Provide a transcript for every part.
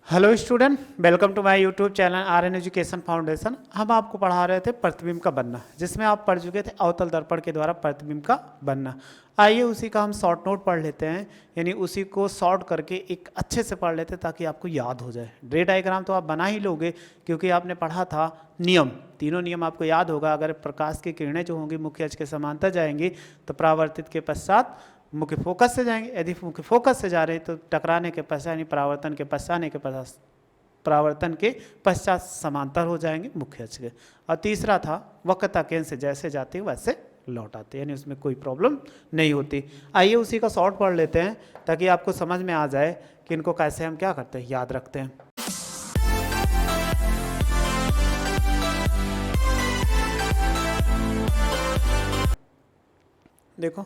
Hello student, welcome to my YouTube channel R N education foundation. हम आपको पढ़ा रहे थे प्रतिबिंब का बनना, जिसमें आप पढ़ चुके थे अवतल दर्पण के द्वारा प्रतिबिंब का बनना। आइए उसी का हम शॉर्ट नोट पढ़ लेते हैं, यानी उसी को शॉर्ट करके एक अच्छे से पढ़ लेते हैं ताकि आपको याद हो जाए। रे डायग्राम तो आप बना ही लोगे क्योंकि आपने पढ़ा था नियम, तीनों नियम आपको याद होगा। अगर प्रकाश की किरणें जो होंगी मुख्य अक्ष के समांतर जाएंगी तो परावर्तित के पश्चात मुख्य फोकस से जाएंगे। यदि मुख्य फोकस से जा रहे हैं तो टकराने के पश्चात यानी परावर्तन के पश्चात समांतर हो जाएंगे मुख्य अक्ष के। और तीसरा था वक्रता केंद्र से जैसे जाते वैसे लौट आते, यानी उसमें कोई प्रॉब्लम नहीं होती। आइए उसी का शॉर्ट पढ़ लेते हैं ताकि आपको समझ में आ जाए कि इनको कैसे हम क्या करते हैं, याद रखते हैं। देखो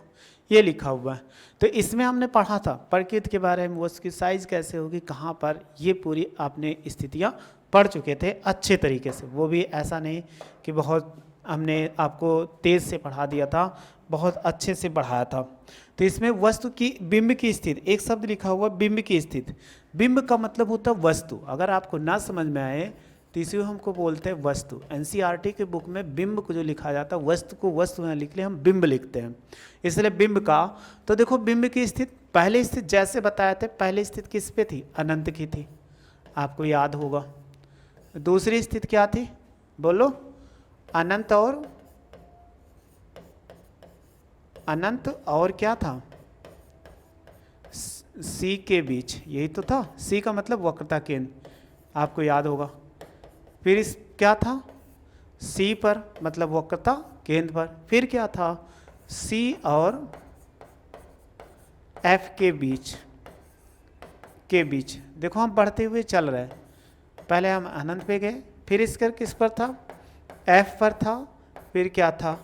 ये लिखा हुआ है, तो इसमें हमने पढ़ा था प्रकृति के बारे में, वो उसकी साइज कैसे होगी, कहाँ पर, ये पूरी आपने स्थितियाँ पढ़ चुके थे अच्छे तरीके से। वो भी ऐसा नहीं कि बहुत हमने आपको तेज़ से पढ़ा दिया था, बहुत अच्छे से पढ़ाया था। तो इसमें वस्तु की बिंब की स्थिति, एक शब्द लिखा हुआ बिंब की स्थिति। बिंब का मतलब होता है वस्तु। अगर आपको ना समझ में आए तो इसी को हमको बोलते हैं वस्तु। एनसीईआरटी के बुक में बिंब को जो लिखा जाता है, वस्तु को वस्तु ना लिख ले, हम बिंब लिखते हैं। इसलिए बिंब का, तो देखो बिंब की स्थिति, पहली स्थिति जैसे बताए थे, पहली स्थिति किस पे थी, अनंत की थी, आपको याद होगा। दूसरी स्थिति क्या थी, बोलो, अनंत और क्या था, सी के बीच, यही तो था। सी का मतलब वक्रता केंद्र, आपको याद होगा। फिर इस क्या था, सी पर मतलब वक्रता केंद्र पर। फिर क्या था, सी और एफ के बीच देखो हम बढ़ते हुए चल रहे हैं। पहले हम अनंत पे गए, फिर इसकर किस पर था, एफ पर था। फिर क्या था,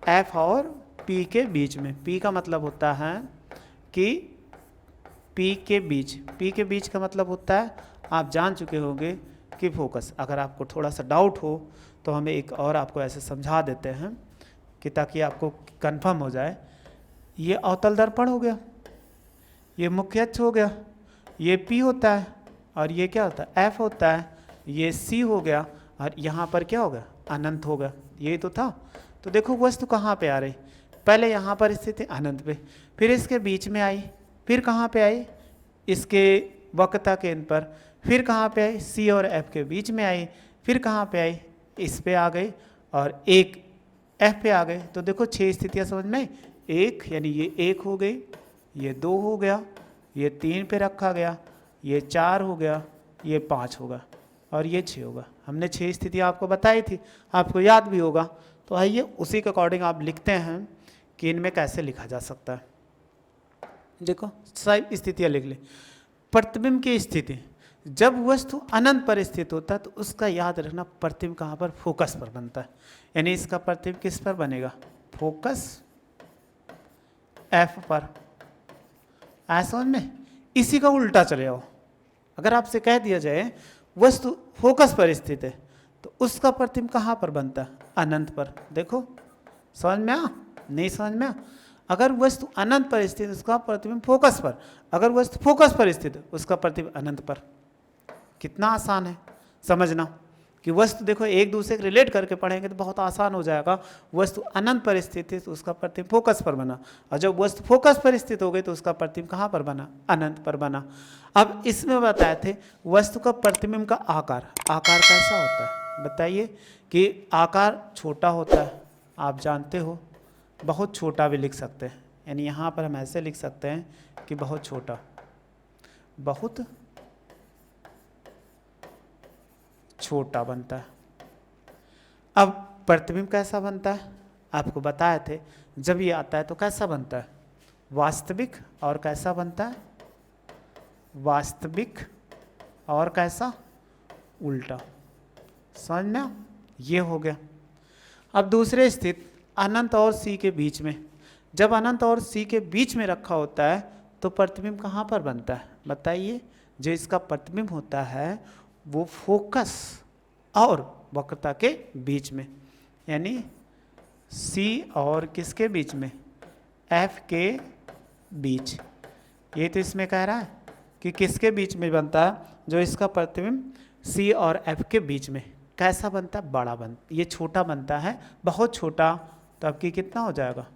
एफ और पी के बीच में। पी का मतलब होता है कि पी के बीच का मतलब होता है, आप जान चुके होंगे कि फोकस। अगर आपको थोड़ा सा डाउट हो तो हमें एक और आपको ऐसे समझा देते हैं कि ताकि आपको कंफर्म हो जाए। ये अवतल दर्पण हो गया, ये मुख्य अक्ष हो गया, ये पी होता है और ये क्या होता है, एफ होता है, ये सी हो गया और यहाँ पर क्या हो गया, अनंत हो गया। यही तो था। तो देखो वस्तु कहाँ पे आ रही, पहले यहाँ पर स्थित है अनंत पे, फिर इसके बीच में आई, फिर कहाँ पे आई, इसके वक्रता केंद्र पर, फिर कहाँ पे आई, सी और एफ के बीच में आई, फिर कहाँ पे आई, इस पे आ गई और एक एफ पे आ गए। तो देखो 6 स्थितियाँ समझ में, एक यानी ये 1 हो गई, ये 2 हो गया, ये 3 पे रखा गया, ये 4 हो गया, ये 5 होगा और ये 6 होगा। हमने 6 स्थितियाँ आपको बताई थी, आपको याद भी होगा। तो आइए उसी के अकॉर्डिंग आप लिखते हैं कि इनमें कैसे लिखा जा सकता है। देखो सारी स्थितियाँ लिख ले। प्रतिबिंब की स्थिति, जब वस्तु अनंत पर स्थित होता है तो उसका याद रखना प्रतिबिंब कहाँ पर, फोकस पर बनता है। यानी इसका प्रतिबिंब किस पर बनेगा, फोकस एफ पर। ऐसा में इसी का उल्टा चले जाओ। अगर आपसे कह दिया जाए वस्तु फोकस पर स्थित है तो उसका प्रतिबिंब कहाँ पर बनता है, अनंत पर। देखो समझ में आ, नहीं समझ में आ। अगर वस्तु अनंत पर स्थित है उसका प्रतिबिंब फोकस पर, अगर वस्तु फोकस पर स्थित है उसका प्रतिबिंब अनंत पर। कितना आसान है समझना कि वस्तु, देखो एक दूसरे को रिलेट करके पढ़ेंगे तो बहुत आसान हो जाएगा। वस्तु अनंत पर स्थित है तो उसका प्रतिबिंब फोकस पर बना, और जब वस्तु फोकस पर स्थित हो गई तो उसका प्रतिबिंब कहाँ पर बना, अनंत पर बना। अब इसमें बताए थे वस्तु का प्रतिबिंब का आकार कैसा होता है, बताइए। कि आकार छोटा होता है, आप जानते हो, बहुत छोटा भी लिख सकते हैं। यानी यहाँ पर हम ऐसे लिख सकते हैं कि बहुत छोटा, बहुत छोटा बनता है। अब प्रतिबिंब कैसा बनता है, आपको बताए थे, जब ये आता है तो कैसा बनता है, वास्तविक, और कैसा बनता है, वास्तविक और कैसा, उल्टा। समझ में, ये हो गया। अब दूसरे स्थिति अनंत और सी के बीच में, जब अनंत और सी के बीच में रखा होता है तो प्रतिबिंब कहाँ पर बनता है, बताइए। जो इसका प्रतिबिंब होता है वो फोकस और वक्रता के बीच में, यानी सी और किसके बीच में, एफ के बीच। ये तो इसमें कह रहा है कि किसके बीच में बनता है, जो इसका प्रतिबिंब सी और एफ के बीच में कैसा बनता है, बड़ा बनता, ये छोटा बनता है, बहुत छोटा, तो आपकी कितना हो जाएगा,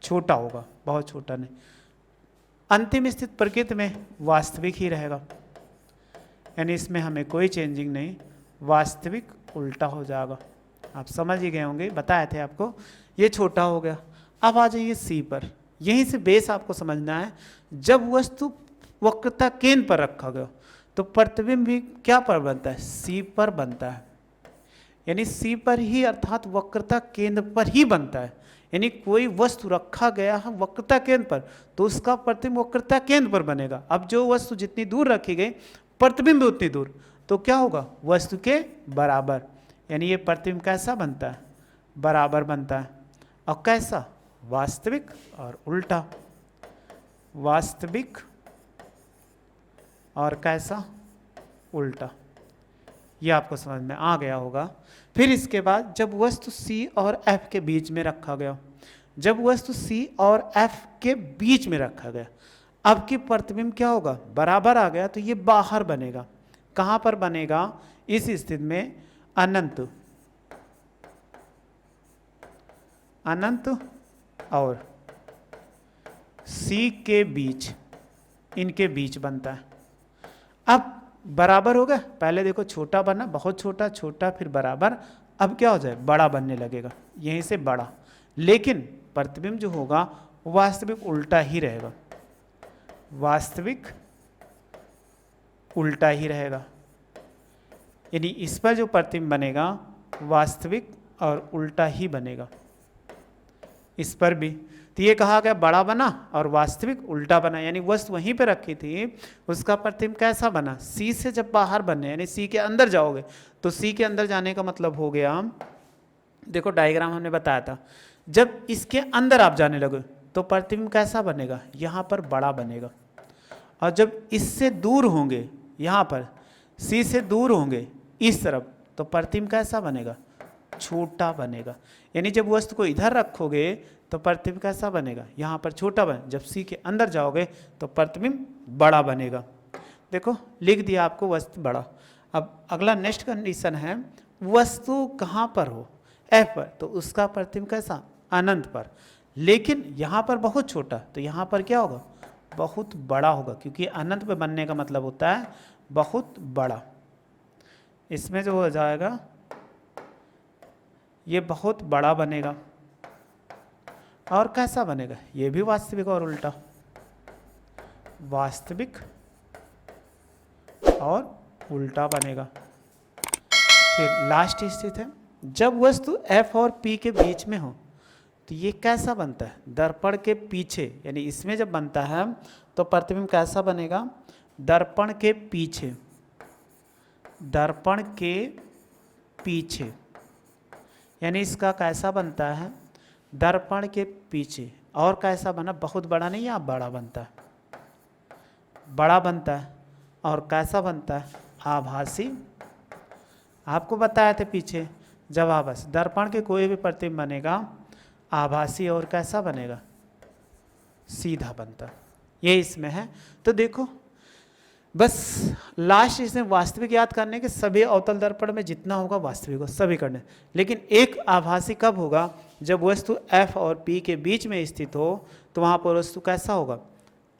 छोटा होगा, बहुत छोटा नहीं। अंतिम स्थिति प्रकृति में वास्तविक ही रहेगा, यानी इसमें हमें कोई चेंजिंग नहीं, वास्तविक उल्टा हो जाएगा। आप समझ ही गए होंगे, बताए थे आपको, ये छोटा हो गया। अब आ जाइए सी पर, यहीं से बेस आपको समझना है। जब वस्तु वक्रता केंद्र पर रखा गया तो प्रतिबिंब भी क्या पर बनता है, सी पर बनता है, यानी सी पर ही, अर्थात वक्रता केंद्र पर ही बनता है। यानी कोई वस्तु रखा गया है वक्रता केंद्र पर तो उसका प्रतिबिंब वक्रता केंद्र पर बनेगा। अब जो वस्तु जितनी दूर रखी गई प्रतिबिंब उतनी दूर, तो क्या होगा, वस्तु के बराबर, यानी ये प्रतिबिंब कैसा बनता है, बराबर बनता है। और कैसा, वास्तविक और उल्टा, वास्तविक और कैसा, उल्टा। ये आपको समझ में आ गया होगा। फिर इसके बाद जब वस्तु C और F के बीच में रखा गया, जब वस्तु C और F के बीच में रखा गया, अब की प्रतिबिंब क्या होगा, बराबर आ गया, तो ये बाहर बनेगा। कहाँ पर बनेगा, इस स्थिति में अनंत, अनंत और C के बीच, इनके बीच बनता है। अब बराबर हो गया, पहले देखो छोटा बना, बहुत छोटा, छोटा फिर बराबर, अब क्या हो जाए, बड़ा बनने लगेगा, यहीं से बड़ा। लेकिन प्रतिबिंब जो होगा वास्तविक उल्टा ही रहेगा, वास्तविक उल्टा ही रहेगा, यानी इस पर जो प्रतिबिंब बनेगा वास्तविक और उल्टा ही बनेगा, इस पर भी। तो ये कहा गया बड़ा बना और वास्तविक उल्टा बना, यानी वस्तु वहीं पे रखी थी, उसका प्रतिबिंब कैसा बना, सी से जब बाहर बनने, यानी सी के अंदर जाओगे, तो सी के अंदर जाने का मतलब हो गया, देखो डायग्राम हमने बताया था, जब इसके अंदर आप जाने लगे तो प्रतिबिंब कैसा बनेगा, यहाँ पर बड़ा बनेगा। और जब इससे दूर होंगे, यहाँ पर सी से दूर होंगे इस तरफ, तो प्रतिबिंब कैसा बनेगा, छोटा बनेगा। यानी जब वस्तु को इधर रखोगे तो प्रतिबिंब कैसा बनेगा, यहाँ पर छोटा बने, जब सी के अंदर जाओगे तो प्रतिबिंब बड़ा बनेगा। देखो लिख दिया आपको वस्तु बड़ा। अब अगला नेक्स्ट कंडीशन है, वस्तु कहाँ पर हो, एफ पर, तो उसका प्रतिबिंब कैसा, अनंत पर। लेकिन यहाँ पर बहुत छोटा, तो यहाँ पर क्या होगा, बहुत बड़ा होगा, क्योंकि अनंत पे बनने का मतलब होता है बहुत बड़ा। इसमें जो हो जाएगा ये बहुत बड़ा बनेगा। और कैसा बनेगा, ये भी वास्तविक और उल्टा, वास्तविक और उल्टा बनेगा। फिर लास्ट स्थिति है, जब वस्तु F और P के बीच में हो तो ये कैसा बनता है, दर्पण के पीछे, यानी इसमें जब बनता है तो प्रतिबिंब कैसा बनेगा, दर्पण के पीछे, दर्पण के पीछे, यानी इसका कैसा बनता है, दर्पण के पीछे। और कैसा बना, बहुत बड़ा नहीं, यहाँ बड़ा बनता है, बड़ा बनता है। और कैसा बनता है, आभासी। आपको बताया थे पीछे, जब आभास दर्पण के कोई भी प्रतिबिंब बनेगा आभासी और कैसा बनेगा, सीधा बनता, ये इसमें है। तो देखो बस लास्ट इसमें वास्तविक याद करने के, सभी अवतल दर्पण में जितना होगा वास्तविक हो सभी करने, लेकिन एक आभासी कब होगा, जब वस्तु F और P के बीच में स्थित हो, तो वहाँ पर वस्तु कैसा होगा,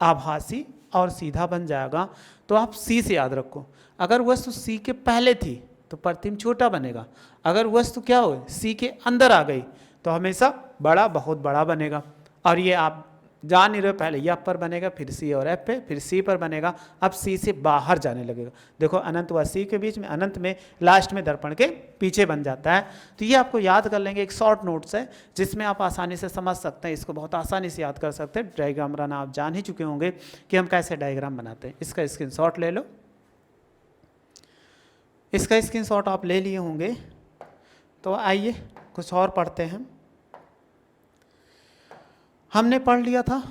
आभासी और सीधा बन जाएगा। तो आप C से याद रखो, अगर वस्तु C के पहले थी तो प्रतिबिंब छोटा बनेगा, अगर वस्तु क्या हो C के अंदर आ गई तो हमेशा बड़ा, बहुत बड़ा बनेगा। और ये आप जान नहीं रहे, पहले ये पर बनेगा, फिर C और F पे, फिर C पर बनेगा, अब C से बाहर जाने लगेगा। देखो अनंत व C के बीच में, अनंत में लास्ट में दर्पण के पीछे बन जाता है। तो ये आपको याद कर लेंगे, एक शॉर्ट नोट्स है जिसमें आप आसानी से समझ सकते हैं, इसको बहुत आसानी से याद कर सकते हैं। डायग्राम बनाना आप जान ही चुके होंगे कि हम कैसे डायग्राम बनाते हैं। इसका स्क्रीनशॉट ले लो, इसका स्क्रीनशॉट आप ले लिए होंगे। तो आइए कुछ और पढ़ते हैं। हमने पढ़ लिया था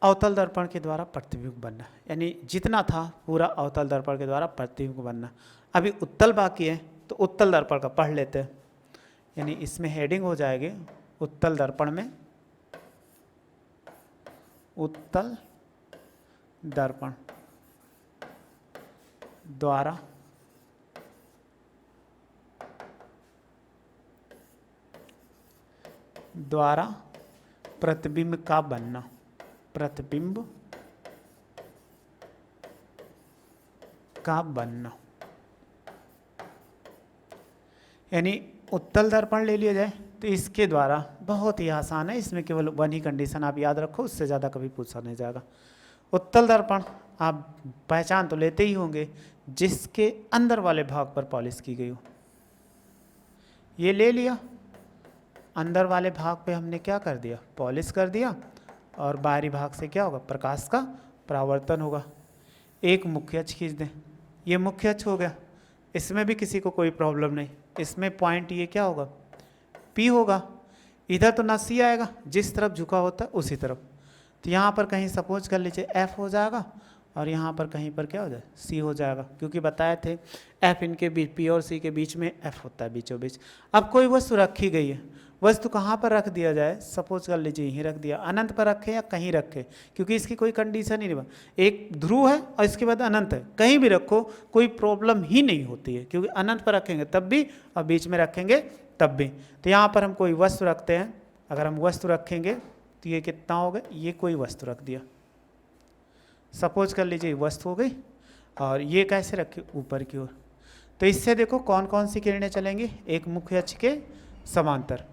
अवतल दर्पण के द्वारा प्रतिबिंब बनना, यानी जितना था पूरा अवतल दर्पण के द्वारा प्रतिबिंब बनना। अभी उत्तल बाकी है, तो उत्तल दर्पण का पढ़ लेते हैं, यानी इसमें हेडिंग हो जाएगी उत्तल दर्पण में, उत्तल दर्पण। द्वारा द्वारा प्रतिबिंब का बनना, प्रतिबिंब का बनना। यानी उत्तल दर्पण ले लिया जाए तो इसके द्वारा, बहुत ही आसान है, इसमें केवल वन ही कंडीशन आप याद रखो, उससे ज़्यादा कभी पूछा नहीं जाएगा। उत्तल दर्पण आप पहचान तो लेते ही होंगे, जिसके अंदर वाले भाग पर पॉलिश की गई हो। ये ले लिया, अंदर वाले भाग पे हमने क्या कर दिया, पॉलिश कर दिया, और बाहरी भाग से क्या होगा, प्रकाश का परावर्तन होगा। एक मुख्य अक्ष खींच दें, ये मुख्य अक्ष हो गया, इसमें भी किसी को कोई प्रॉब्लम नहीं। इसमें पॉइंट ये क्या होगा, पी होगा। इधर तो ना सी आएगा, जिस तरफ झुका होता है उसी तरफ। तो यहाँ पर कहीं सपोज कर लीजिए एफ हो जाएगा, और यहाँ पर कहीं पर क्या हो जाए, सी हो जाएगा, क्योंकि बताए थे एफ इनके बीच, पी और सी के बीच में एफ होता है बीचों बीच। अब कोई वस्तु रखी गई है, वस्तु कहाँ पर रख दिया जाए, सपोज कर लीजिए यहीं रख दिया, अनंत पर रखे या कहीं रखे, क्योंकि इसकी कोई कंडीशन ही नहीं। एक ध्रुव है और इसके बाद अनंत है, कहीं भी रखो कोई प्रॉब्लम ही नहीं होती है, क्योंकि अनंत पर रखेंगे तब भी और बीच में रखेंगे तब भी। तो यहाँ पर हम कोई वस्तु रखते हैं, अगर हम वस्तु रखेंगे तो ये कितना हो गया, ये कोई वस्तु रख दिया, सपोज कर लीजिए वस्तु हो गई, और ये कैसे रखे, ऊपर की ओर। तो इससे देखो कौन कौन सी किरणें चलेंगी, एक मुख्य अक्ष के समांतर।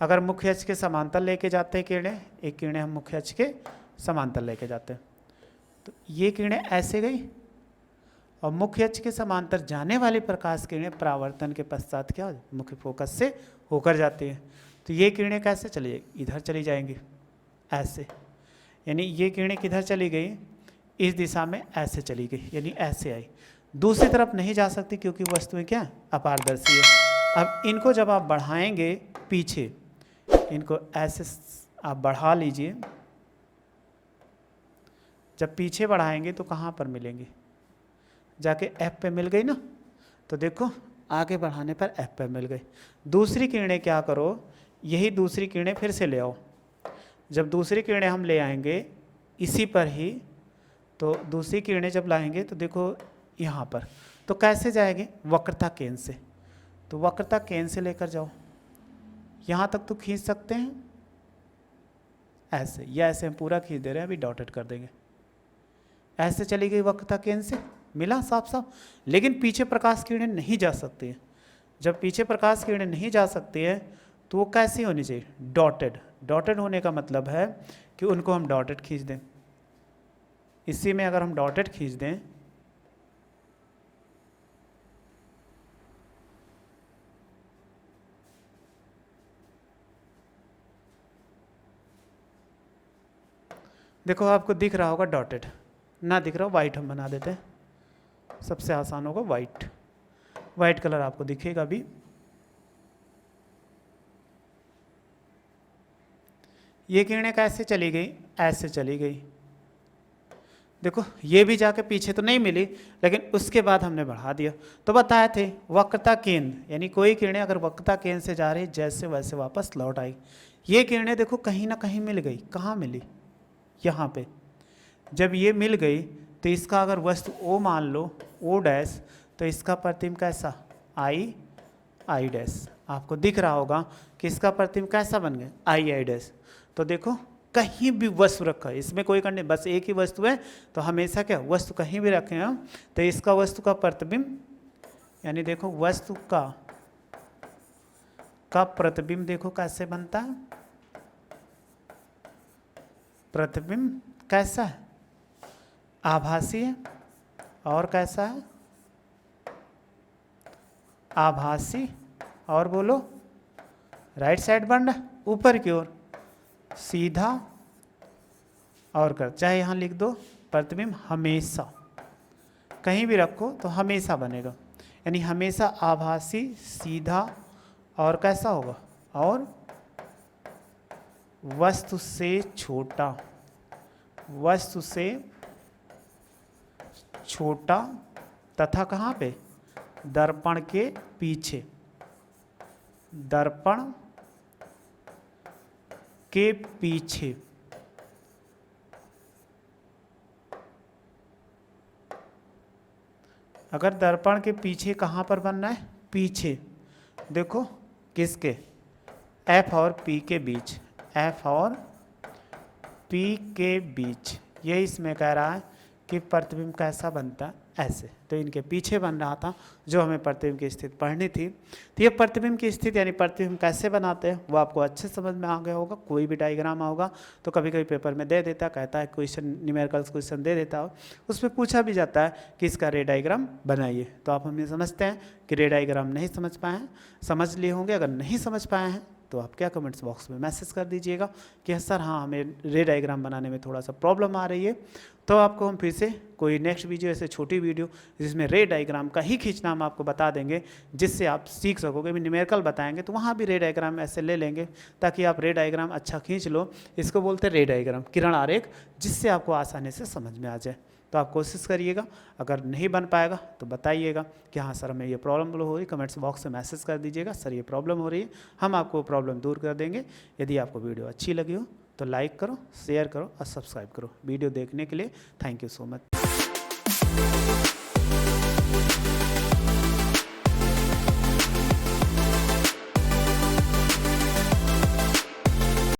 अगर मुख्य अक्ष के समांतर लेके जाते हैं किरणें, एक किरणें हम मुख्य अक्ष के समांतर लेके जाते हैं, तो ये किरणें ऐसे गई, और मुख्य अक्ष के समांतर जाने वाली प्रकाश किरणें परावर्तन के पश्चात क्या हो, मुख्य फोकस से होकर जाती है। तो ये किरणें कैसे चली जाएगी, इधर चली जाएंगी ऐसे, यानी ये किरणें किधर चली गई, इस दिशा में ऐसे चली गई, यानी ऐसे आई, दूसरी तरफ नहीं जा सकती क्योंकि वस्तुएं क्या अपारदर्शी है। अब इनको जब आप बढ़ाएंगे पीछे, इनको ऐसे आप बढ़ा लीजिए, जब पीछे बढ़ाएंगे तो कहाँ पर मिलेंगे, जाके एफ पे मिल गई ना, तो देखो आगे बढ़ाने पर एफ पे मिल गई। दूसरी किरणें क्या करो, यही दूसरी किरणें फिर से ले आओ, जब दूसरी किरणें हम ले आएंगे इसी पर ही, तो दूसरी किरणें जब लाएंगे तो देखो यहाँ पर, तो कैसे जाएंगे, वक्रता केंद्र से, तो वक्रता केंद्र से लेकर जाओ, यहाँ तक तो खींच सकते हैं ऐसे, या ऐसे हम पूरा खींच दे रहे हैं, अभी डॉटेड कर देंगे, ऐसे चली गई वक्रता केंद्र से, मिला साफ साफ। लेकिन पीछे प्रकाश किरणें नहीं जा सकती है, जब पीछे प्रकाश किरणें नहीं जा सकती है तो वो कैसी होनी चाहिए, डॉटेड। डॉटेड होने का मतलब है कि उनको हम डॉटेड खींच दें, इसी में अगर हम डॉटेड खींच दें, देखो आपको दिख रहा होगा डॉटेड, ना दिख रहा हो वाइट हम बना देते हैं, सबसे आसान होगा वाइट, वाइट कलर आपको दिखेगा अभी। ये किरणें कैसे चली गई, ऐसे चली गई, देखो ये भी जाके पीछे तो नहीं मिली, लेकिन उसके बाद हमने बढ़ा दिया। तो बताए थे वक्रता केंद्र, यानी कोई किरणें अगर वक्रता केंद्र से जा रही जैसे वैसे वापस लौट आई। ये किरणें देखो कहीं ना कहीं मिल गई, कहाँ मिली, यहाँ पे। जब ये मिल गई तो इसका अगर वस्तु O मान लो, O डैश, तो इसका प्रतिबिंब कैसा, I डैश। आपको दिख रहा होगा कि इसका प्रतिबिंब कैसा बन गया, I डैश। तो देखो कहीं भी वस्तु रखा है, इसमें कोई करने, बस एक ही वस्तु है, तो हमेशा क्या, वस्तु कहीं भी रखें हम, तो इसका वस्तु का प्रतिबिंब, यानी देखो वस्तु का प्रतिबिंब देखो कैसे बनता है, प्रतिबिंब कैसा है, आभासी है, और कैसा है, आभासी, और बोलो राइट साइड बन रहा है, ऊपर की ओर सीधा, और कर चाहे यहाँ लिख दो प्रतिबिंब हमेशा, कहीं भी रखो तो हमेशा बनेगा, यानी हमेशा आभासी, सीधा, और कैसा होगा, और वस्तु से छोटा, वस्तु से छोटा, तथा कहाँ पे, दर्पण के पीछे, दर्पण के पीछे। अगर दर्पण के पीछे कहाँ पर बनना है, पीछे, देखो किसके, एफ और पी के बीच, एफ और पी के बीच, ये इसमें कह रहा है कि प्रतिबिंब कैसा बनता है, ऐसे। तो इनके पीछे बन रहा था जो हमें प्रतिबिंब की स्थिति पढ़नी थी। तो ये प्रतिबिंब की स्थिति यानी प्रतिबिंब कैसे बनाते हैं वो आपको अच्छे समझ में आ गया होगा। कोई भी डायग्राम होगा तो कभी कभी पेपर में दे देता, कहता है क्वेश्चन, न्यूमेरिकल्स क्वेश्चन दे देता हो, उसमें पूछा भी जाता है कि इसका रे डायग्राम बनाइए। तो आप हमें समझते हैं कि रे डायग्राम नहीं समझ पाए हैं, समझ लिए होंगे। अगर नहीं समझ पाए हैं तो आप क्या कमेंट्स बॉक्स में मैसेज कर दीजिएगा कि सर हाँ हमें रे डायग्राम बनाने में थोड़ा सा प्रॉब्लम आ रही है। तो आपको हम फिर से कोई नेक्स्ट वीडियो, ऐसे छोटी वीडियो जिसमें रे डायग्राम का ही खींचना हम आपको बता देंगे, जिससे आप सीख सकोगे। भी न्यूमेरिकल बताएंगे तो वहाँ भी रे डायग्राम ऐसे ले लेंगे ताकि आप रे डायग्राम अच्छा खींच लो। इसको बोलते हैं रे डायग्राम, किरण आरेख, जिससे आपको आसानी से समझ में आ जाए। तो आप कोशिश करिएगा, अगर नहीं बन पाएगा तो बताइएगा कि हाँ सर हमें ये प्रॉब्लम हो रही, कमेंट्स बॉक्स में मैसेज कर दीजिएगा सर ये प्रॉब्लम हो रही है, हम आपको प्रॉब्लम दूर कर देंगे। यदि आपको वीडियो अच्छी लगी हो तो लाइक करो, शेयर करो और सब्सक्राइब करो। वीडियो देखने के लिए थैंक यू सो मच।